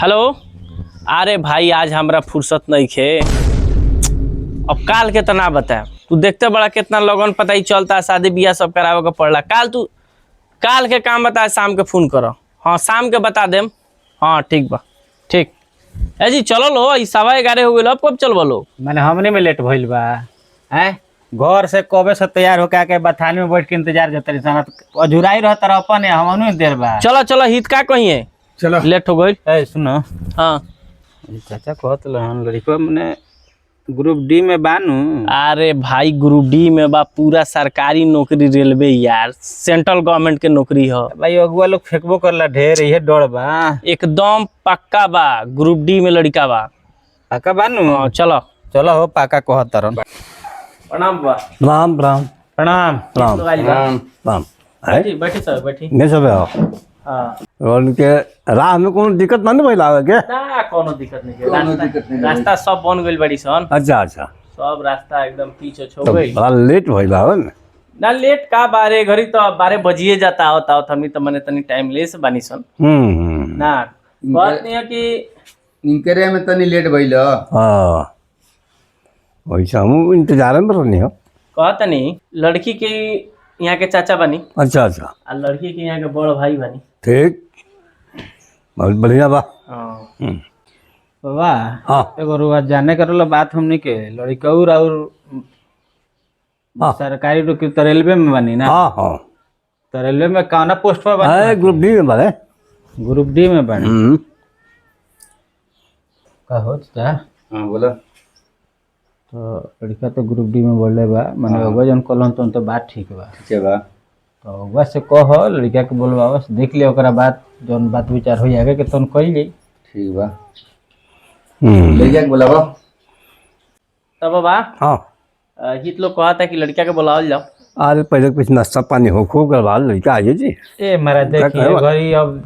Hello. अरे भाई आज हमरा फुर्सत नहीं खे। अब काल के तना बता तू देखते बड़ा कितना लगन पता ही चलता है, शादी ब्याह सब करावे के पड़ला। काल के काम बता, शाम के फोन करो। हाँ शाम के बता देम। हाँ ठीक बा ठीक। ए जी चलो लो, 11:15 हो गए, अब कब चल बोलो। मैंने हमने में लेट भइल बा हैं। घर से कबे से तैयार होके आके बथानी में बैठ के इंतजार करते रही अधूराई रहता रह अपन हमनु देर बा। चलो चलो हित का कहिए चलो लेट हो गई। ए सुनो, हाँ चाचा कहत रहन लड़का मने ग्रुप डी में बानू। अरे भाई ग्रुप डी में बा, पूरा सरकारी नौकरी रेलवे यार, सेंट्रल गवर्नमेंट के नौकरी हो भाई अगुआ लोग फेंकबो करला ढेर, ये डर बा। एकदम पक्का बा, ग्रुप डी में लड़का बा। पाका बानू। हाँ चलो चलो हो पाका कहत रहन। प्रणाम बा। राम राम प्रणाम राम राम। राम। बैठी बैठी सर बैठी। नहीं सब आओ हाँ और के राह में कोनो दिक्कत ना भइल आवे के। ना कोनो दिक्कत नहीं, रास्ता सब बन गइल बड़ी सन। अच्छा अच्छा, सब रास्ता एकदम पीछे छो तो गइल बड़ा लेट भइल आवे न। ना। लेट का 12 घड़ी तो 12 बजिए जाता होता हो, हमी तो मने तनी टाइम ले से बानी सन ना। बात नहीं है कि इनकरे में तनी लेट भइल। हां वैसे हम इंतजार में रहनी हो। कहता नहीं लड़की के यहाँ के चाचा बनी अच्छा अच्छा और लड़की के यहाँ के बड़ भाई बनी। ठीक, बहुत बढ़िया बा। हाँ बाबा हाँ एगो रुआ जाने करला बात हमनी के लड़का और हाँ। सरकारी नौकरी तो रेलवे में बनी ना। हाँ हाँ तो रेलवे में कौना पोस्ट पर बनी? है ग्रुप डी में बारे। ग्रुप डी में बनी। का हो चाचा? हां बोला। तो लड़का तो ग्रुप डी में बोले बा, माने अगवा जन कहलन तो बात ठीक बा। ठीक है बा। तो अगवा से कह लड़का के बोलवा, बस देख लियो ओकरा बात जौन बात विचार हो आगे के तन कइल जाई। ठीक बा। लड़का के बुलावा। तब बाबा हाँ हित लोग कहा था कि लड़का के बुलावल जाओ। अरे पहले कुछ नाश्ता पानी हो खूब करवा लड़का आइए जी। ए महाराज देखिए कहवा? घरी अब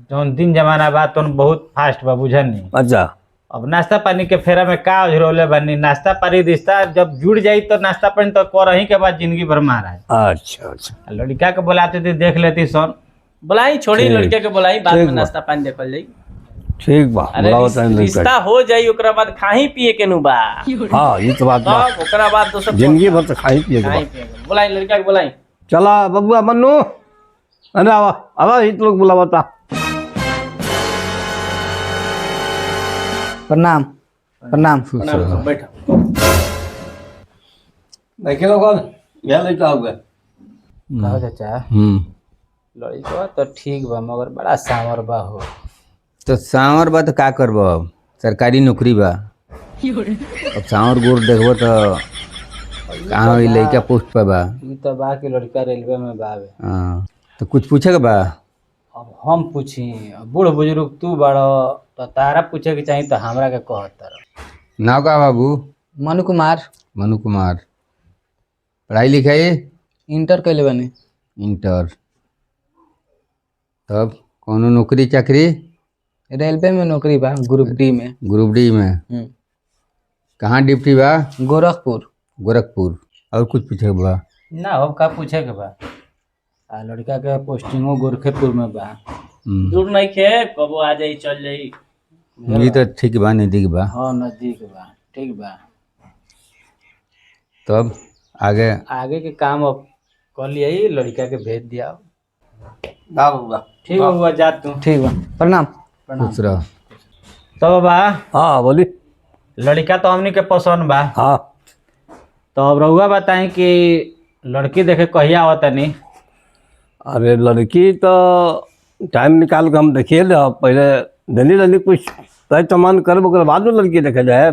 जौन दिन जमाना बा तो बहुत फास्ट बा, बुझनी। अच्छा अब नाश्ता पानी के फेरा में का झरोले बनी, नाश्ता पानी रिश्ता जब जुड़ जाई तो नाश्ता पानी तो करही के बाद जिंदगी भर महाराज। अच्छा अच्छा लड़का के बुलाते थे देख लेती सन। बुलाई छोड़ी, ठीक। लड़के के बुलाई, बाद ठीक में बा। नाश्ता पानी देखल जाई। ठीक बा। अरे बुलाओ टाइम रिश्ता हो जाई ओकरा बाद खाही पिए के नु बा। हाँ ये तो बात बा। तब ओकरा बाद दोसर जिंदगी भर तो खाई पिए के बा। खाही पिए के। बुलाई लड़का के बुलाई। चला बबुआ मन्नू, अरे आवा आवा हित लोग बुलावता। प्रणाम प्रणाम। प्रणाम, बैठो। देखे लोग क्या लेता होगा। कहो चाचा लड़का तो ठीक बा मगर बड़ा सांवर बा हो। तो सांवर बा तो का करबो, अब सरकारी नौकरी बा। अब सांवर गोर देखबो तो कहाँ ई लड़का पोस्ट पे बा। ई तो बा कि लड़का रेलवे में बावे। हाँ तो कुछ पूछेगा बा। अब हम पूछी, अब बूढ़ बुजुर्ग तू बड़ो तो तारा पूछे के चाहिए तो हमरा के कहत। नाव का बाबू? मनु कुमार, मनु कुमार। पढ़ाई लिखाई? इंटर कैले बने। इंटर। तब कोनो नौकरी चाकरी? रेलवे में नौकरी बा, ग्रुप डी में। ग्रुप डी में कहाँ ड्यूटी बा? गोरखपुर। गोरखपुर। और कुछ पूछेगा बा? ना अब का पूछे के बा। आ लड़का के पोस्टिंगो गोरखेपुर में बा। दूर नहीं खे, कबो आ जाई चल जाई। ये तो ठीक बा, नजदीक बा। हाँ नजदीक बा, ठीक बा। तब आगे आगे के काम अब कर लिया, लड़का के भेज दिया। बबुआ ठीक है बुआ, जा तू। ठीक बा, प्रणाम। खुश रह। तो बा हाँ बोली। लड़का तो हमनी के पसंद बा। हाँ तो अब रहुआ बताएं कि लड़की देखे कहिया आवत नहीं। अरे लड़की तो टाइम निकाल के हम देखिए ले, पहले दिल्ली दिल्ली कुछ तय तमान करब ओकर बाद में लड़की देखे जाए।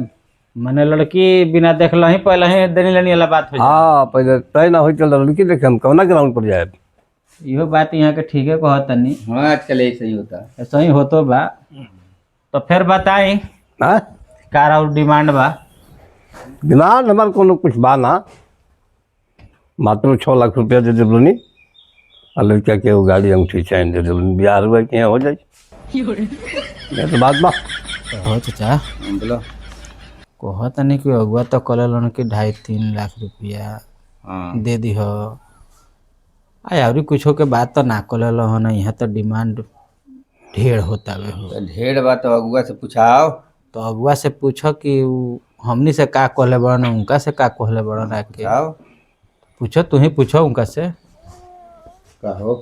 मैंने लड़की बिना देखल ही पहले ही देनी लेनी वाला बात हो जाए। हाँ पहले तय ना हो चल लड़की देखे हम कौना ग्राउंड पर जाए। इहो बात यहाँ के ठीक है कहत तनी, हाँ आजकल ऐसा ही होता है। ऐसा ही होतो बा। तो फिर बताई हाँ कार और डिमांड बा। डिमांड हमारे कोनो कुछ बा ना, मात्र 6 लाख रुपया दे देवलनी और लड़का के वो गाड़ी अंगूठी चैन दे देवलनी, बिहार हुआ के यहाँ हो जाए। ये तो बात बा। हो चाचा बोलो। कहत तनी कि अगुआ तो कल कि 2.5-3 लाख रुपया हाँ दे दी हो। अरे कुछो के बात तो ना कल हो ना, यहाँ तो डिमांड ढेर होता वे हो। तो ढेर बात तो अगुआ से पूछाओ। तो अगुआ से पूछो कि हमनी से का कहले बड़न, उनका से का कहले बड़न आके। पूछाओ पूछो, तू ही पूछो उनका से। कहो।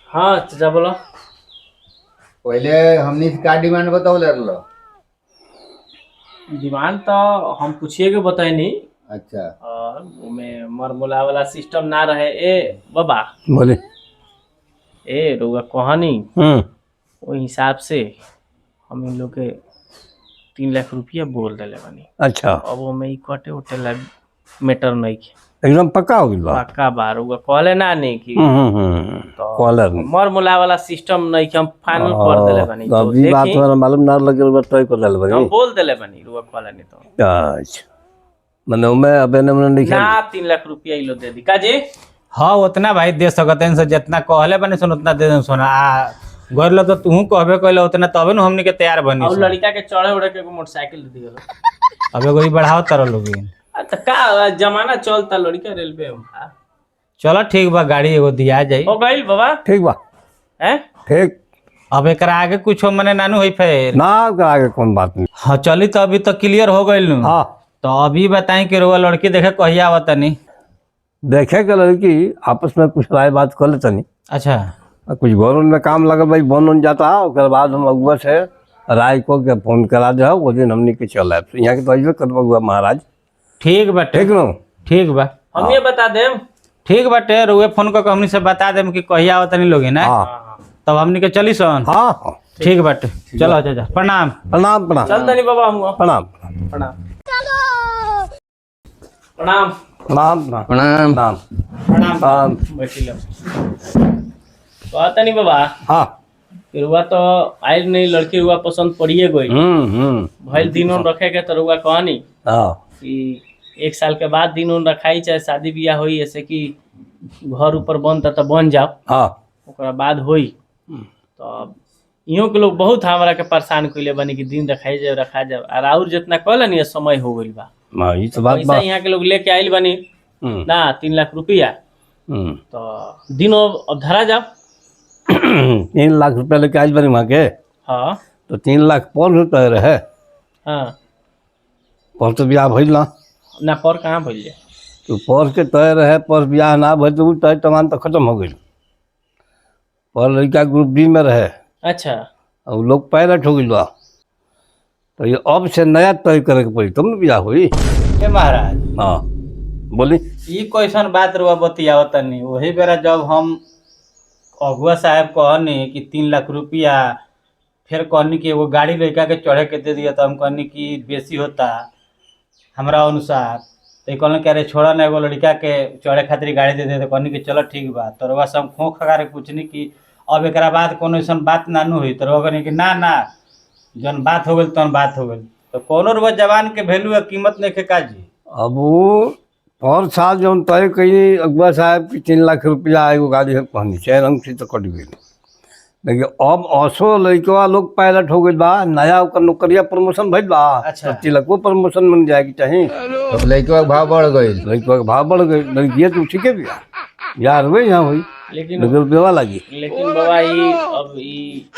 हाँ चाचा बोलो। पहले हमनी का डिमांड बताओ ले लो। डिमांड तो हम पूछिए के बताई नहीं, अच्छा और में मरमोला वाला सिस्टम ना रहे। ए बाबा, बोले। ए रोगा कहानी हम्म। वो हिसाब से हम इन लोग के 3 लाख रुपया बोल दिले बानी। अच्छा, अब वो में कटे उटे ला मैटर नहीं के एकदम पक्का हो गई बा। पक्का बार होगा कहले ना नहीं कि तो कॉलर मरमोला वाला सिस्टम नहीं कि हम फाइनल कर दिले बानी। तो अभी बात देखी हमारा मालूम ना लगे बा ट्राई कर ले हम बनी। बोल दिले बानी रुआ कहले नहीं तो अच्छा, मने मैं अबे ने मने नहीं ना 3 लाख रुपया इलो दे दी काजी। हाँ उतना भाई दे सकते हैं, जितना कहले बने सुन उतना दे दें सोना। गौर लो तो तू कहबे कहले उतना, तबे न हमनी के तैयार बनी और सन। लड़का के चढ़े उड़े के एगो मोटरसाइकिल दे दियो। अबे कोई बढ़ाओ तारो लोगिन। तो का जमाना चलता लड़का रेलवे में। चलो ठीक बा, गाड़ी एगो दिया जाई। हो गइल बाबा ठीक बा। हैं। ठीक अब एकरा आगे कुछ मने नानू होई फिर। ना आगे कौन बात नहीं। हाँ चली तो अभी तो क्लियर हो गइल नु। हाँ, तो अभी बताई कि रोवा लड़की देखे कहिया आवतनी। देखे के लड़की आपस में कुछ राय बात कर लेता नहीं। अच्छा कुछ घरों में काम लगल भाई बन उन जाता है, उसके बाद हम अगुआ से राय को के फोन करा दे, वो दिन हमने के चल आए। यहाँ के तो अजबे कर अगुआ महाराज। ठीक बाटे, ठीक न। ठीक बा, हम ये बता देम। ठीक बाटे। रोवे फोन करके हमनी से बता देम कि कहिया आवतनी लोगी ना। हाँ तब हमनी के चली सन। हाँ हाँ, ठीक बाटे, चलो चाचा प्रणाम। प्रणाम प्रणाम चल तनी बाबा हम प्रणाम प्रणाम प्रणाम प्रणाम प्रणाम प्रणाम। प्रणाम प्रणाम। बैठी लो। कहता नहीं बाबा हाँ। फिर हुआ तो आयल नहीं, लड़की हुआ पसंद पड़िए गई। भइल दिन उन रखे के तो हुआ कहानी हाँ कि 1 साल के बाद दिन उन रखाई, चाहे शादी ब्याह होई, ऐसे कि घर ऊपर बनता तो बन जाओ, हाँ ओकरा बाद होई। तो अब इहों के लोग बहुत हमरा के परेशान कइले बनी कि दिन रखाई जाए रखा जाए, और और जितना कहलन ये समय हो गइल बा। हाँ, ये तो बात पैसा यहाँ के लोग लेके आइल बनी ना 3 लाख रुपया। तो दिन अब धरा जाओ। 3 लाख रुपया लेके आज बनी वहाँ के। हाँ तो 3 लाख पर रुपये रहे। हाँ पर तो ब्याह भइल ना। ना पर कहाँ भइल। तो पर के तय रहे, पर ब्याह ना भइल तो उ तय तमान तो खत्म हो गई। पर लड़का ग्रुप डी में रहे अच्छा और लोग पायलट हो गई बा। तो ये अब से नया तय करे के पड़ी तब न ब्याह हुई। ए महाराज, हाँ बोली। ई कैसन बात रुआ बतियावतनी। वही बेरा जब हम अगुआ साहब कहनी कि 3 लाख रुपया, फिर कहनी कि एगो गाड़ी लड़का के चढ़े के दे दिया, तो हम कहनी कि बेसी होता हमरा अनुसार। तो कहने कि अरे छोड़ा ना, एगो लड़का के चढ़े खातिर गाड़ी दे दे। तो कहनी कि चलो ठीक बा। तो रुआ से हम खो खगा के पूछनी कि अब एकरा बाद कोनो ऐसन बात नानू हुई। तो रुआ कहनी कि ना ना, जौन बात हो गई तौन बात हो गई। तो कोनो रुआ जवान के वैल्यू या कीमत नहीं के काजी। अब वो और साल जौन तय कही अगुआ साहब की 3 लाख रुपया एगो गाड़ी है पहनी, चैन अंगूठी तो कट गई। लेकिन अब असो लड़कवा लोग पायलट हो गई बा, नया ओकर नौकरिया प्रमोशन भइल बा। अच्छा। तो तिलको प्रमोशन मिल जाएगी चाहे। अब लड़के भाव बढ़ गई। लड़कवा के भाव बढ़ गई। लड़किया तो ठीक है भैया यार हुई यहाँ हुई, लेकिन लेकिन रुपया लगी। लेकिन बाबा ई अब ई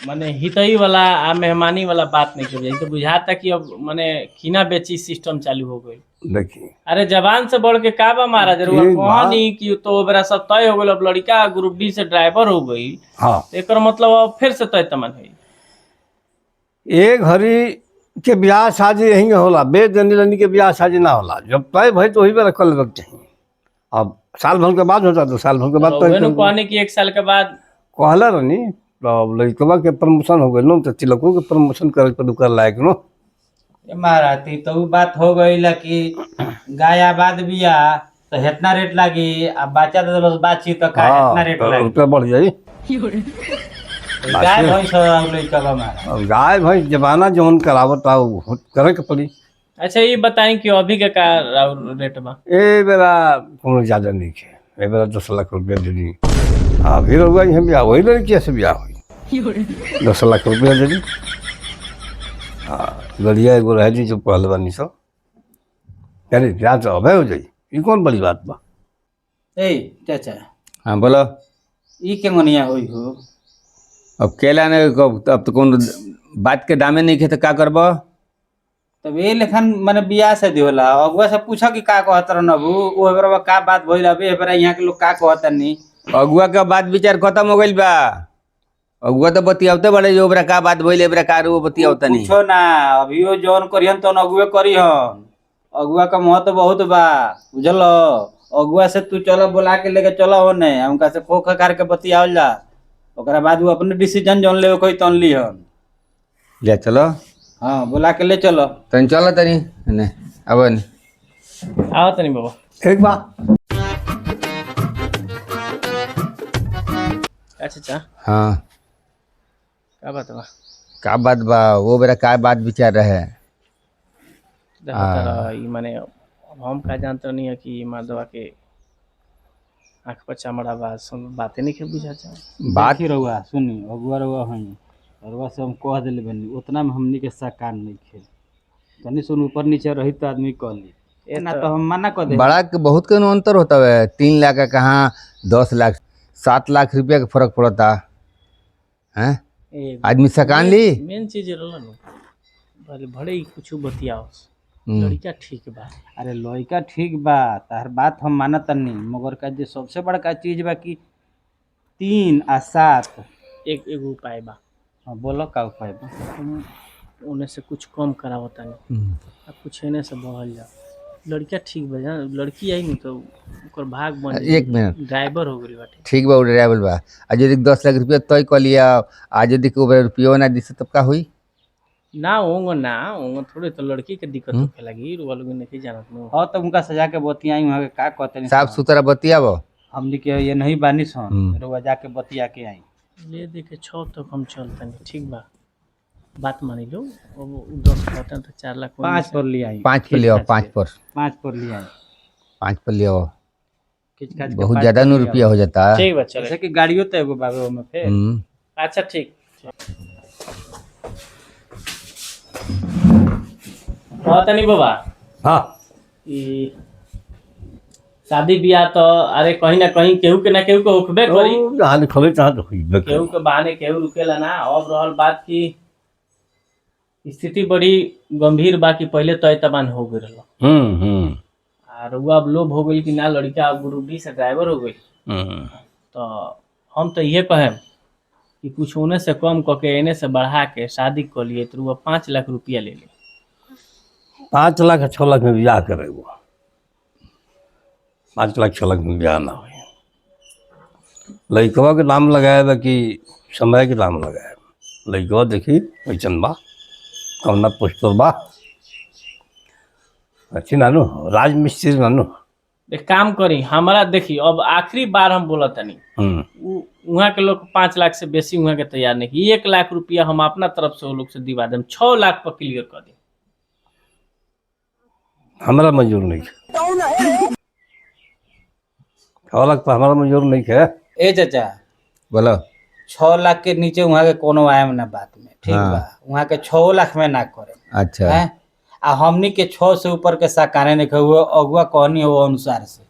माने हितई वाला आ मेहमानी वाला बात नहीं कर। तो बुझाता कि अब माने खीना बेची सिस्टम चालू हो गई। देखिए अरे जवान से बढ़ के का बा महाराज। ठीक बा। कहानी कि तो बेरा सब तय हो गई, अब लड़का ग्रुप डी से ड्राइवर हो गई। हाँ, एकर मतलब अब फिर से तय तमन है। एक घड़ी के ब्याह शादी यहीं होला, बेजनी लनी के ब्याह शादी ना होला। जब तय भाई तो वही पे रखल लग चाहिए। अब साल भर के बाद होता तो साल भर के बाद तय कहने की 1 साल के बाद कहला रहनी। तो लड़कवा के प्रमोशन हो गई नो, तो तिलको के प्रमोशन करे पर कर लायक नो। ए महाराज, तो उ बात हो गई कि गाय आबाद बिया तो हेतना रेट लागी, आ बच्चा तो बस बातचीत तो का हेतना रेट लागी। रुपया बढ़ जाई। गाय भैंस और लइका बा महाराज। और गाय भैंस जमाना जौन करावत आ उ करे के पड़ी। अच्छा ये बताएं कि अभी के का रेट बा। ए बेरा कोनो ज्यादा नहीं है। ए बेरा 10 लाख रुपया दे दी। हाँ फिर होगा यहाँ ब्याह वही लड़किया से ब्याह हुई 10 लाख रुपया दे दी। हाँ गड़िया एगो रह दी जो पहलवानी सब यानी ब्याह तो अभय हो जाई। ये कौन बड़ी बात बा। ए चाचा, हाँ बोलो। ई के मनिया होई हो। अब केला ने अब तो कौन बात के दामे नहीं खे तो का करब? तब ये लेखन माने बियाह से दिवला अगुआ से पूछा कि का कहत रहन अबू ओ बेरा का बात भइल अबे बेरा यहाँ के लोग का कहत नहीं। अगुआ का बात विचार खत्म हो गइल बा। अगुआ तो बतियावते बड़े जो ओकरा का बात भइल एबरा का रो बतियावता नहीं। पूछो ना अभियो जौन करिहन तो अगुए करिहन। अगुआ का महत्व बहुत बा बुझल। अगुआ से तू चलो बुला के लेके चलो होने उनका से खो खकार के बतियावल जा ओकरा बाद वो अपने डिसीजन जौन ले कोई तन लिहन। ले चलो हाँ बुला के ले चलो तनी चलो तनी ने अब ने आओ तनी बाबा। एक बात अच्छा हाँ का बात बा? का बात बा वो बेरा का बात विचार रहे? ई माने हम का जानते नहीं है कि माधवा के आँख पर चमड़ा बा सब बातें नहीं के बुझा जा। बात ही रहुआ सुनी अगुआ रहुआ हई अगुआ से हम कह दिले बनी उतना में हमनी के साकार नहीं खेल तनी सुन ऊपर नीचे रही तो आदमी कह ली इतना तो हम मना कर दे। बड़ा के बहुत के अंतर होता है 3 लाख का कहाँ 10 लाख 7 लाख रुपया का फर्क पड़ता है। आदमी सकान ली मेन चीज रहल न भले भले ही कुछ बतियाओ लड़का ठीक बा। अरे लड़का ठीक बा तार बात हम मानत नहीं मगर का जो सबसे बड़का चीज बा कि 3 और 7 एक उपाय बा। हाँ बोलो का उपाय बा? हम उन्हें से कुछ कम करावता नहीं अब कुछ एने से बढ़ल जा। लड़का ठीक बा जान लड़की आई नहीं तो ओकर भाग बन जाई। 1 मिनट ड्राइवर हो गई बाटे। ठीक बा ड्राइवर बा आज यदि 10 लाख रुपया तय कर लिया आज यदि रुपया ना दिसे तब का हुई ना होंगे थोड़े तो लड़की के दिक्कत होखे लगी रुआ लोग नहीं जानत नो। हाँ तो उनका सजा के बतियाई वहाँ के का कहते नहीं साफ सुथरा बतियाबो हमनी के ये नहीं बानी सन रुआ जाके बतिया के आई ले दे के 6 तक हम चलते नहीं ठीक बा बात मानी लो अब 10 कहते हैं तो 4 लाख 5 पर ले आई 5 पर ले आओ 5 5 पर ले आई 5 पर ले आओ खिचखाच के बहुत 5 ज्यादा पर नो ले रुपया आओ। हो जाता है। ठीक बा चले जैसे कि गाड़ियों तो एगो बाबे में फिर अच्छा ठीक कहता नहीं बाबा हाँ कि शादी ब्याह तो अरे कहीं ना कहीं केहू के ना केहू के होखबे करी। जहाँ खबे तहाँ तो हुई केहू के बहाने केहू रुकेला ना। अब रहल बात की स्थिति बड़ी गंभीर बा कि पहले तो तबान हो गई रहल और वो अब लोभ हो गई कि ना लड़का अब ग्रुप डी से ड्राइवर हो गई। तो हम तो ये कहें कि कुछ होने से कम करके एने से बढ़ा के शादी कर लिए तो वो 5 लाख रुपया ले ले। 5 लाख 6 लाख में ब्याह करे वो 5 लाख 6 लाख में ब्याह ना हो। लड़कवा के नाम लगाए बा कि समय के नाम लगाए लड़कवा देखी कैसन बा कौना पुष्पर बा अच्छी नानू राजमिस्त्री नानू। एक काम करी हमारा देखी अब आखिरी बार हम बोला तनी वहाँ के लोग 5 लाख से बेसी वहाँ के तैयार नहीं कि 1 लाख रुपया हम अपना तरफ से वो लोग से दिवा दें 6 लाख पर क्लियर कर दें। हमारा मंजूर नहीं है 6 लाख पर हमारा मंजूर नहीं है। ए चाचा बोलो 6 लाख के नीचे वहाँ के कोनो आयम ना बात में ठीक हाँ। बा वहाँ के 6 लाख में ना करे अच्छा हैं आ हमनी के 6 से ऊपर के साकाने नहीं हुए अगुआ कहनी हो अनुसार से।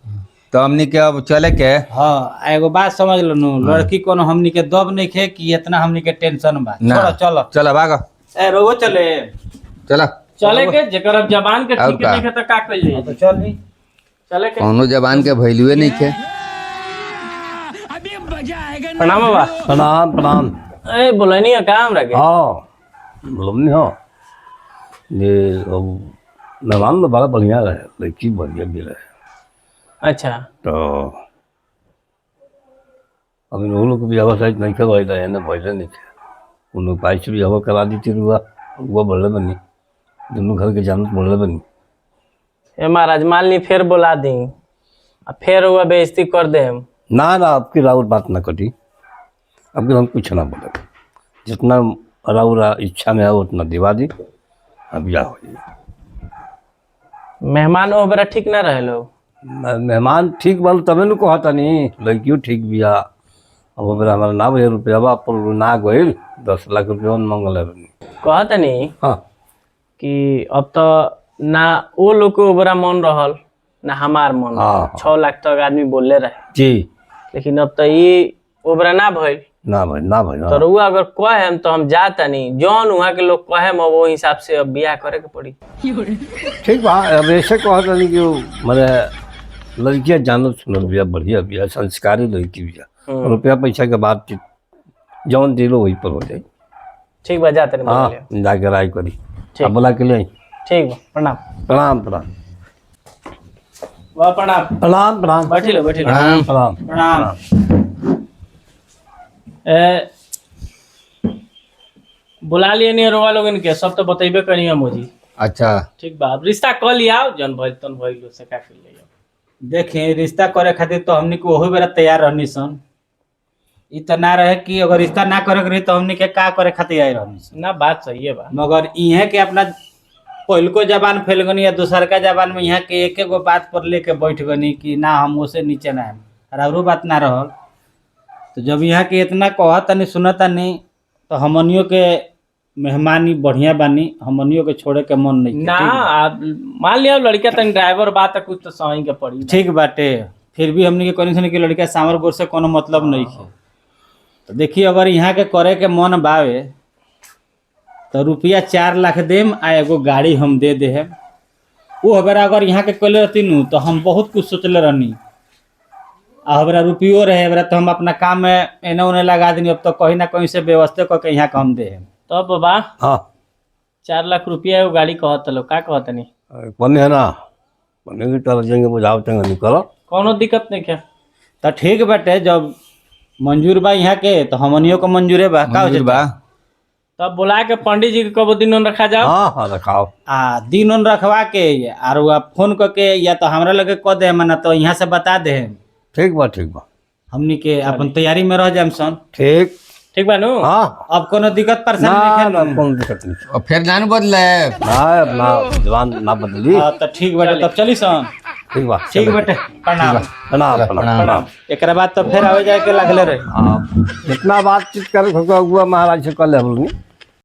तो हमनी के अब चले के हाँ एगो बात समझ लो नु लड़की कोनो हमनी के दब नहीं खे कि इतना हमनी के टेंशन बा। ना। चलो चलो चलो भागो ए रोगो चले चलो चले के जेकर अब जबान के और ठीक का? नहीं है तो का कर लिए तो चल नहीं चले के कौनो जबान के भैलुए नहीं थे। प्रणाम बाबा। प्रणाम प्रणाम। ए बोलनी है काम रखे हाँ बोलनी हो ये अब मेहमान तो बड़ा बढ़िया रहे लड़की बढ़िया भी रहे अच्छा तो अब इन लोग को भी हवा साइज नहीं करवाई रहे ना पहले नहीं थे उन लोग पाइप से भी हवा करा दी थी रुआ बढ़ले बनी दोनों घर के जानत बढ़ले बनी। ए महाराज मान ली फिर बुला दी अब फिर हुआ बेइज्जती कर दे हम। ना आपकी राउर बात ना कटी अब हम कुछ ना बोले जितना राउर इच्छा में है उतना दिवा दी अब या हो जाए। मेहमान वो बेरा ठीक ना रहे लोग मेहमान ठीक बोल तबे न कहता नहीं लड़कियों ठीक बिया अब बेरा हमारा ना भैया रुपया पर ना गई 10 लाख रुपया मंगल कहता नहीं हाँ कि अब तो ना वो लोग के ओबरा मन रहल ना हमार मन हाँ, हाँ। 6 लाख तक आदमी बोले रहे जी लेकिन अब तो ये ओबरा ना भइल ना भाई ना भाई तो रउआ अगर कहे तो हम जाता नहीं, जौन वहाँ के लोग कहे वो हिसाब से अब बियाह करे के पड़ी। ठीक बा। अब ऐसे कहा था कि मैंने लड़कियां जानत सुनत बिया, बढ़िया बिया, संस्कारी लड़की बिया, रुपया पैसा के बाद जौन दिलो वही पर हो जाए। ठीक बा, जाते नहीं। हाँ जाके राय करी। अब बोला के लिए ठीक बा, प्रणाम। प्रणाम प्रणाम वाह प्रणाम। प्रणाम प्रणाम बैठी लो बैठी लो। प्रणाम। प्रणाम। बुला लिए नहीं रोवा लोग इनके, सब तो बतेबे करी हम मुझे। अच्छा ठीक बा, अब रिश्ता कर लिया जन भइल तन भइल से का कर लिया। देखें रिश्ता करे खातिर तो हमनी को वही बेरा तैयार रहनी सन। इ तो ना रहे कि अगर रिश्ता ना करे के रही तो हमनी के का करे खातिर आए रहनी सन। ना बात सही है बा। मगर इहे के अपना पहिलको जबान फैल गनी या दूसर का जबान में यहाँ के एक गो बात पर लेके बैठ गनी कि ना हम उसे नीचे ना आएम, और बात ना रहल। तो जब यहाँ के इतना कहता नहीं सुनता नहीं तो हमनियों के मेहमानी बढ़िया बानी, हमनियों के छोड़े के मन नहीं। ना आप मान लिया लड़का तन ड्राइवर बात है, कुछ तो सही के पड़ी। ठीक बाटे, फिर भी हमनी के कोनी सुनी कि लड़का सामर गोर से कोनो मतलब नहीं है। तो देखिए अगर यहाँ के करे के मन बावे तो रुपया 4 लाख देम आ एगो गाड़ी हम दे देम। वो हमारा अगर यहाँ के कले रहती नू तो हम बहुत कुछ सोचले रहनी, आ हमारा रुपयो रहे हमारा तो हम अपना काम में एने ओने लगा देनी। अब तो कहीं ना कहीं से व्यवस्था करके यहाँ का हम दे। तो बाबा हाँ 4 लाख रुपया वो गाड़ी कहत लो, का कहत नहीं? पन्ने है ना, पन्ने की तरह जाएंगे बुझाओ चंगा नहीं करो। कोनो दिक्कत नहीं क्या? तो ठीक बाटे, जब मंजूर बा यहाँ के तो हमनियों को मंजूरे बा। का हो मंजूर जाता? बा। तब बुला के पंडित जी के कब दिन रखा जाओ। हाँ हाँ रखाओ। दिन उन रखवा के और वो फोन करके या तो हमरा लगे कह दे ना तो यहाँ से बता दे। ठीक बा ठीक बा। हमनी के अपन तैयारी में रह जाम सन। ठीक। ठीक बा नु? हाँ अब कोनो दिक्कत परेशानी ना नहीं ना है। कोनो दिक्कत नहीं। और फिर जान बदले ना अपना जवान ना बदली। हाँ तो ठीक बाटे, तब चली सन। ठीक बा ठीक बाटे, प्रणाम। प्रणाम प्रणाम। एक बाद तो फिर आवे जाए के लगले रहे। हाँ जितना बातचीत करे हुआ महाराज से कर ले बोलनी।